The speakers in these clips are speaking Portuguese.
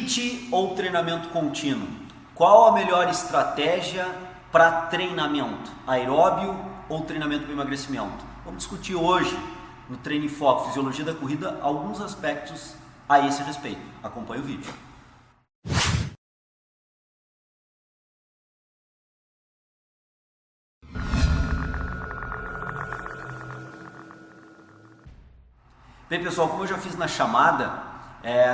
HIIT ou treinamento contínuo? Qual a melhor estratégia para treinamento? Aeróbio ou treinamento para emagrecimento? Vamos discutir hoje no Treino em Foco, Fisiologia da Corrida, alguns aspectos a esse respeito. Acompanhe o vídeo. Bem, pessoal, como eu já fiz na chamada,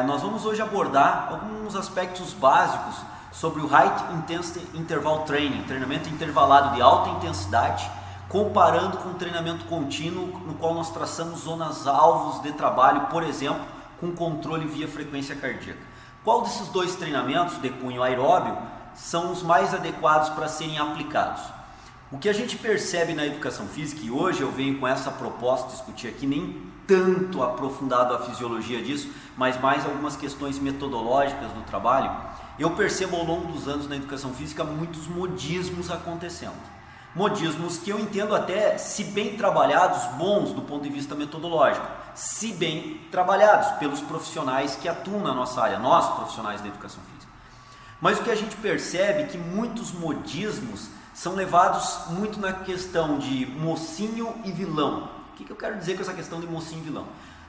nós vamos hoje abordar alguns aspectos básicos sobre o High Intensity Interval Training, treinamento intervalado de alta intensidade, comparando com o treinamento contínuo, no qual nós traçamos zonas-alvos de trabalho, por exemplo, com controle via frequência cardíaca. Qual desses dois treinamentos de cunho aeróbio são os mais adequados para serem aplicados? O que a gente percebe na educação física, e hoje eu venho com essa proposta de discutir aqui, nem tanto aprofundado a fisiologia disso, mas mais algumas questões metodológicas do trabalho, eu percebo ao longo dos anos na educação física muitos modismos acontecendo. Modismos que eu entendo até, se bem trabalhados, bons do ponto de vista metodológico, se bem trabalhados pelos profissionais que atuam na nossa área, nós profissionais da educação física. Mas o que a gente percebe é que muitos modismos são levados muito na questão de mocinho e vilão. O que eu quero dizer com essa questão de mocinho e vilão?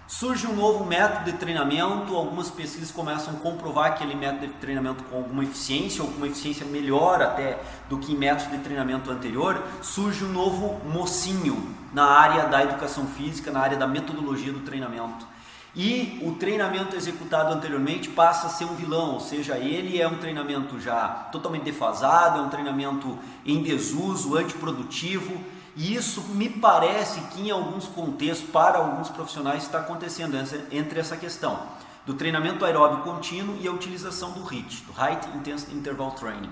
Surge um novo método de treinamento, algumas pesquisas começam a comprovar aquele método de treinamento com alguma eficiência, ou com uma eficiência melhor até do que em método de treinamento anterior. Surge um novo mocinho na área da educação física, na área da metodologia do treinamento. E o treinamento executado anteriormente passa a ser um vilão, ou seja, ele é um treinamento já totalmente defasado, é um treinamento em desuso, antiprodutivo. E isso me parece que em alguns contextos, para alguns profissionais, está acontecendo entre essa questão do treinamento aeróbio contínuo e a utilização do HIIT, do High Intensity Interval Training.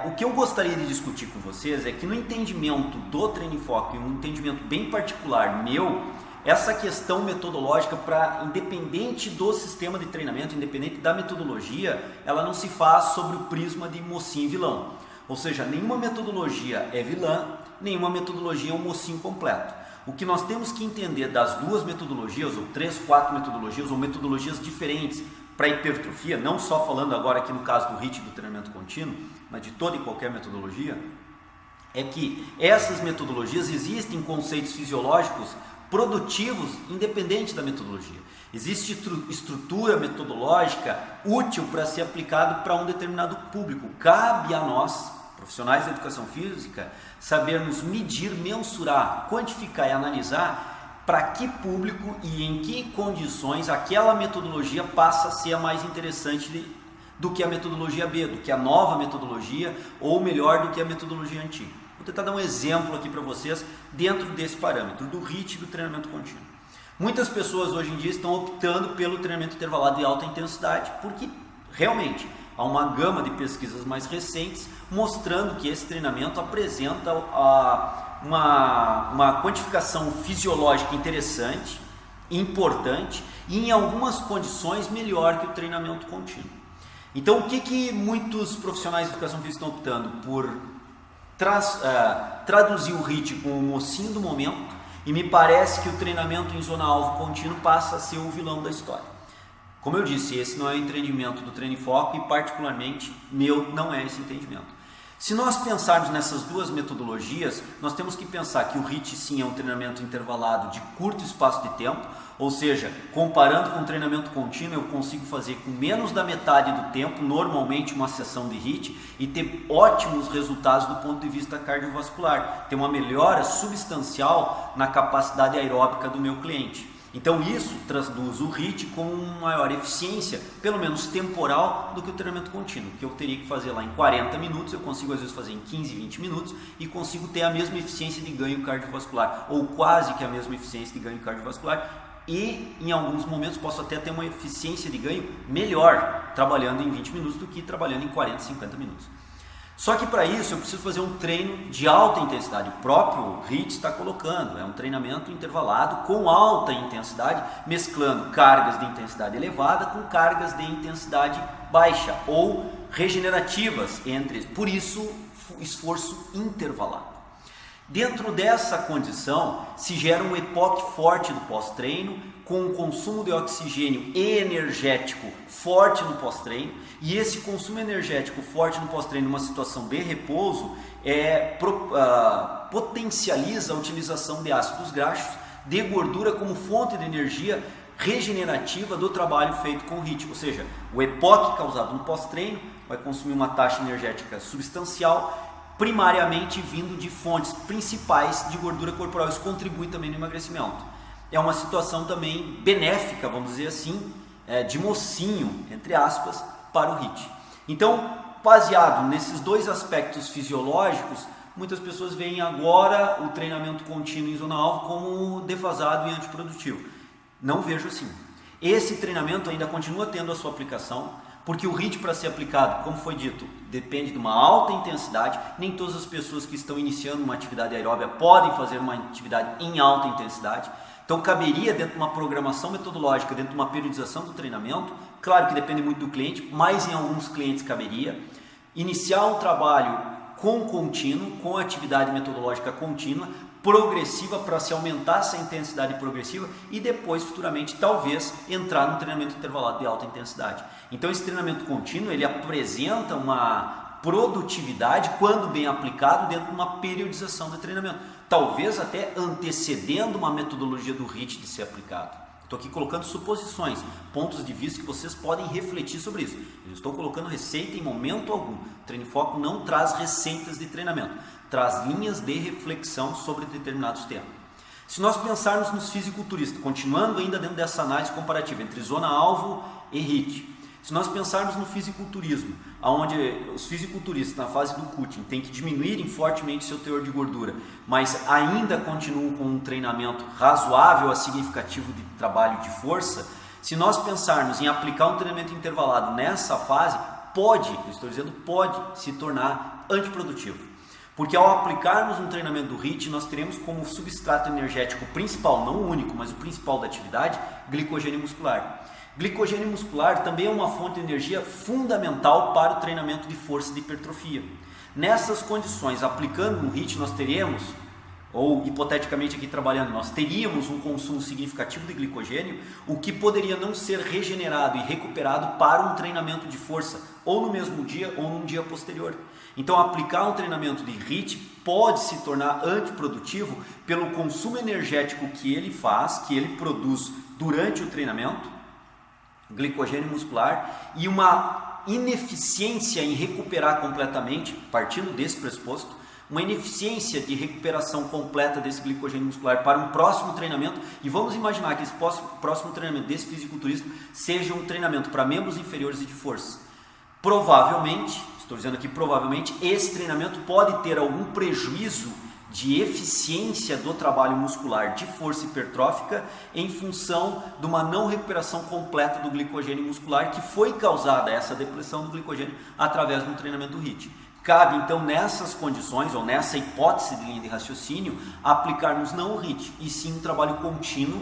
O que eu gostaria de discutir com vocês é que no entendimento do Treino em Foco, e um entendimento bem particular meu, essa questão metodológica, independente do sistema de treinamento, independente da metodologia, ela não se faz sobre o prisma de mocinho e vilão. Ou seja, nenhuma metodologia é vilã, nenhuma metodologia é um mocinho completo. O que nós temos que entender das duas metodologias, ou 3, 4 metodologias, ou metodologias diferentes para hipertrofia, não só falando agora aqui no caso do HIIT, do treinamento contínuo, mas de toda e qualquer metodologia, é que essas metodologias existem conceitos fisiológicos produtivos independente da metodologia. Existe estrutura metodológica útil para ser aplicado para um determinado público. Cabe a nós, profissionais da educação física, sabermos medir, mensurar, quantificar e analisar para que público e em que condições aquela metodologia passa a ser a mais interessante do que a metodologia B, do que a nova metodologia, ou melhor, do que a metodologia antiga. Vou tentar dar um exemplo aqui para vocês dentro desse parâmetro, do HIIT e do treinamento contínuo. Muitas pessoas hoje em dia estão optando pelo treinamento intervalado de alta intensidade, porque realmente há uma gama de pesquisas mais recentes mostrando que esse treinamento apresenta uma quantificação fisiológica interessante, importante e em algumas condições melhor que o treinamento contínuo. Então, o que muitos profissionais de educação física estão optando? Por traduzir o HIIT com o mocinho do momento, e me parece que o treinamento em zona-alvo contínuo passa a ser o vilão da história. Como eu disse, esse não é o entendimento do Treino em Foco e particularmente meu não é esse entendimento. Se nós pensarmos nessas duas metodologias, nós temos que pensar que o HIIT sim é um treinamento intervalado de curto espaço de tempo, ou seja, comparando com o treinamento contínuo, eu consigo fazer com menos da metade do tempo, normalmente uma sessão de HIIT, e ter ótimos resultados do ponto de vista cardiovascular, ter uma melhora substancial na capacidade aeróbica do meu cliente. Então isso traduz o HIIT com maior eficiência, pelo menos temporal, do que o treinamento contínuo, que eu teria que fazer lá em 40 minutos, eu consigo às vezes fazer em 15, 20 minutos e consigo ter a mesma eficiência de ganho cardiovascular, ou quase que a mesma eficiência de ganho cardiovascular, e em alguns momentos posso até ter uma eficiência de ganho melhor trabalhando em 20 minutos do que trabalhando em 40, 50 minutos. Só que para isso eu preciso fazer um treino de alta intensidade. O próprio HIIT está colocando, é um treinamento intervalado com alta intensidade, mesclando cargas de intensidade elevada com cargas de intensidade baixa ou regenerativas, por isso esforço intervalado. Dentro dessa condição, se gera um EPOC forte do pós-treino, com um consumo de oxigênio e energético forte no pós-treino, e esse consumo energético forte no pós-treino, numa situação de repouso, potencializa a utilização de ácidos graxos, de gordura como fonte de energia regenerativa do trabalho feito com o HIIT, ou seja, o EPOC causado no pós-treino vai consumir uma taxa energética substancial, primariamente vindo de fontes principais de gordura corporal. Isso contribui também no emagrecimento. É uma situação também benéfica, vamos dizer assim, de mocinho, entre aspas, para o HIIT. Então, baseado nesses dois aspectos fisiológicos, muitas pessoas veem agora o treinamento contínuo em zona-alvo como defasado e antiprodutivo. Não vejo assim. Esse treinamento ainda continua tendo a sua aplicação, porque o HIIT, para ser aplicado, como foi dito, depende de uma alta intensidade. Nem todas as pessoas que estão iniciando uma atividade aeróbica podem fazer uma atividade em alta intensidade. Então, caberia dentro de uma programação metodológica, dentro de uma periodização do treinamento, claro que depende muito do cliente, mas em alguns clientes caberia, iniciar um trabalho com contínuo, com atividade metodológica contínua, progressiva, para se aumentar essa intensidade progressiva e depois, futuramente, talvez, entrar no treinamento intervalado de alta intensidade. Então, esse treinamento contínuo, ele apresenta uma produtividade, quando bem aplicado, dentro de uma periodização de treinamento, talvez até antecedendo uma metodologia do HIIT de ser aplicado. Estou aqui colocando suposições, pontos de vista que vocês podem refletir sobre isso. Eu estou colocando receita em momento algum. O Treino em Foco não traz receitas de treinamento, traz linhas de reflexão sobre determinados temas. Se nós pensarmos nos fisiculturistas, continuando ainda dentro dessa análise comparativa entre zona-alvo e HIIT, se nós pensarmos no fisiculturismo, onde os fisiculturistas na fase do cutting têm que diminuírem fortemente seu teor de gordura, mas ainda continuam com um treinamento razoável a significativo de trabalho de força, se nós pensarmos em aplicar um treinamento intervalado nessa fase, pode se tornar antiprodutivo. Porque ao aplicarmos um treinamento do HIIT, nós teremos como substrato energético principal, não o único, mas o principal da atividade, glicogênio muscular. Glicogênio muscular também é uma fonte de energia fundamental para o treinamento de força e de hipertrofia. Nessas condições, aplicando um HIIT, nós teremos, ou hipoteticamente aqui trabalhando, nós teríamos um consumo significativo de glicogênio, o que poderia não ser regenerado e recuperado para um treinamento de força, ou no mesmo dia ou num dia posterior. Então, aplicar um treinamento de HIIT pode se tornar antiprodutivo pelo consumo energético que ele faz, que ele produz durante o treinamento, glicogênio muscular, e uma ineficiência em recuperar completamente, partindo desse pressuposto, uma ineficiência de recuperação completa desse glicogênio muscular para um próximo treinamento. E vamos imaginar que esse próximo treinamento desse fisiculturista seja um treinamento para membros inferiores e de força. Provavelmente, estou dizendo aqui provavelmente, esse treinamento pode ter algum prejuízo de eficiência do trabalho muscular de força hipertrófica em função de uma não recuperação completa do glicogênio muscular que foi causada, essa depressão do glicogênio, através do treinamento do HIIT. Cabe então nessas condições, ou nessa hipótese de linha de raciocínio, aplicarmos não o HIIT, e sim um trabalho contínuo,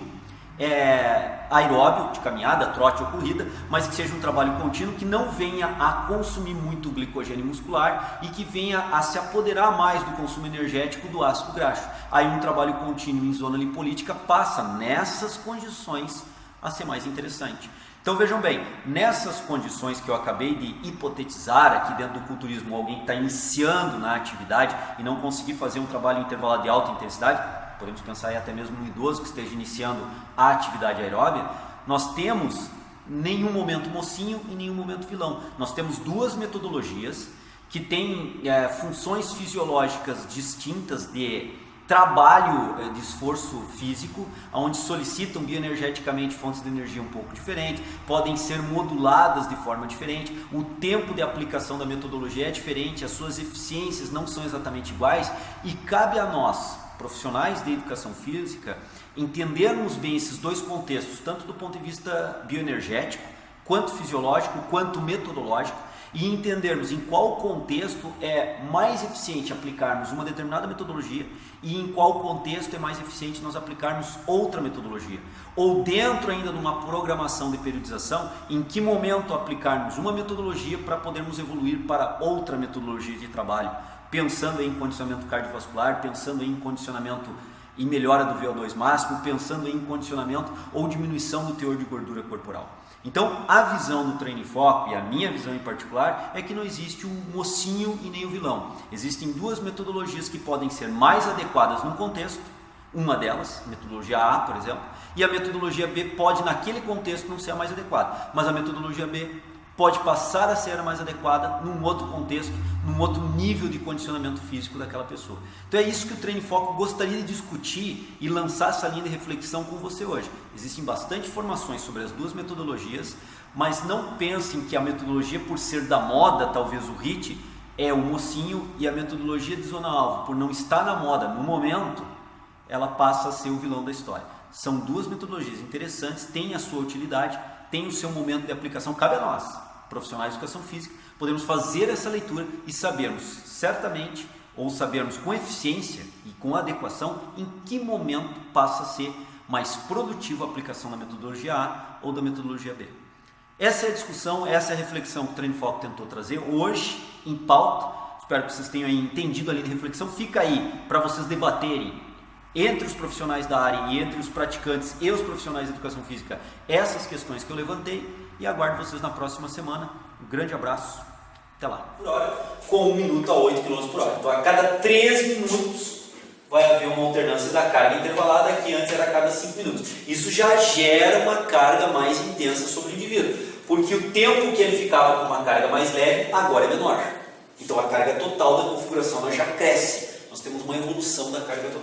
aeróbio, de caminhada, trote ou corrida, mas que seja um trabalho contínuo que não venha a consumir muito glicogênio muscular e que venha a se apoderar mais do consumo energético do ácido graxo. Aí um trabalho contínuo em zona lipolítica passa nessas condições a ser mais interessante. Então vejam bem, nessas condições que eu acabei de hipotetizar aqui dentro do culturismo, alguém que está iniciando na atividade e não conseguir fazer um trabalho intervalado de alta intensidade, podemos pensar aí até mesmo no idoso que esteja iniciando a atividade aeróbica, nós temos nenhum momento mocinho e nenhum momento vilão. Nós temos duas metodologias que têm funções fisiológicas distintas de trabalho de esforço físico, onde solicitam bioenergeticamente fontes de energia um pouco diferentes, podem ser moduladas de forma diferente, o tempo de aplicação da metodologia é diferente, as suas eficiências não são exatamente iguais, e cabe a nós, profissionais de educação física, entendermos bem esses dois contextos, tanto do ponto de vista bioenergético, quanto fisiológico, quanto metodológico, e entendermos em qual contexto é mais eficiente aplicarmos uma determinada metodologia e em qual contexto é mais eficiente nós aplicarmos outra metodologia. Ou dentro ainda de uma programação de periodização, em que momento aplicarmos uma metodologia para podermos evoluir para outra metodologia de trabalho, pensando em condicionamento cardiovascular, pensando em condicionamento e melhora do VO2 máximo, pensando em condicionamento ou diminuição do teor de gordura corporal. Então, a visão do Treino em Foco, e a minha visão em particular, é que não existe o mocinho e nem o vilão. Existem duas metodologias que podem ser mais adequadas num contexto, uma delas, a metodologia A, por exemplo, e a metodologia B pode, naquele contexto, não ser a mais adequada, mas a metodologia B pode passar a ser a mais adequada num outro contexto, num outro nível de condicionamento físico daquela pessoa. Então é isso que o Treino em Foco gostaria de discutir e lançar essa linha de reflexão com você hoje. Existem bastante informações sobre as duas metodologias, mas não pensem que a metodologia, por ser da moda, talvez o HIIT, é o mocinho, e a metodologia de zona-alvo, por não estar na moda no momento, ela passa a ser o vilão da história. São duas metodologias interessantes, têm a sua utilidade, tem o seu momento de aplicação. Cabe a nós, profissionais de educação física, podemos fazer essa leitura e sabermos certamente, ou sabermos com eficiência e com adequação, em que momento passa a ser mais produtiva a aplicação da metodologia A ou da metodologia B. Essa é a discussão, essa é a reflexão que o Treino em Foco tentou trazer hoje em pauta. Espero que vocês tenham entendido a linha de reflexão. Fica aí para vocês debaterem entre os profissionais da área e entre os praticantes e os profissionais de educação física essas questões que eu levantei, e aguardo vocês na próxima semana. Um grande abraço, até lá. Por hora, com 1 minuto a 8 km por hora. Então a cada 3 minutos vai haver uma alternância da carga intervalada, que antes era a cada 5 minutos. Isso já gera uma carga mais intensa sobre o indivíduo, porque o tempo que ele ficava com uma carga mais leve agora é menor. Então a carga total da configuração já cresce. Nós temos uma evolução da carga total.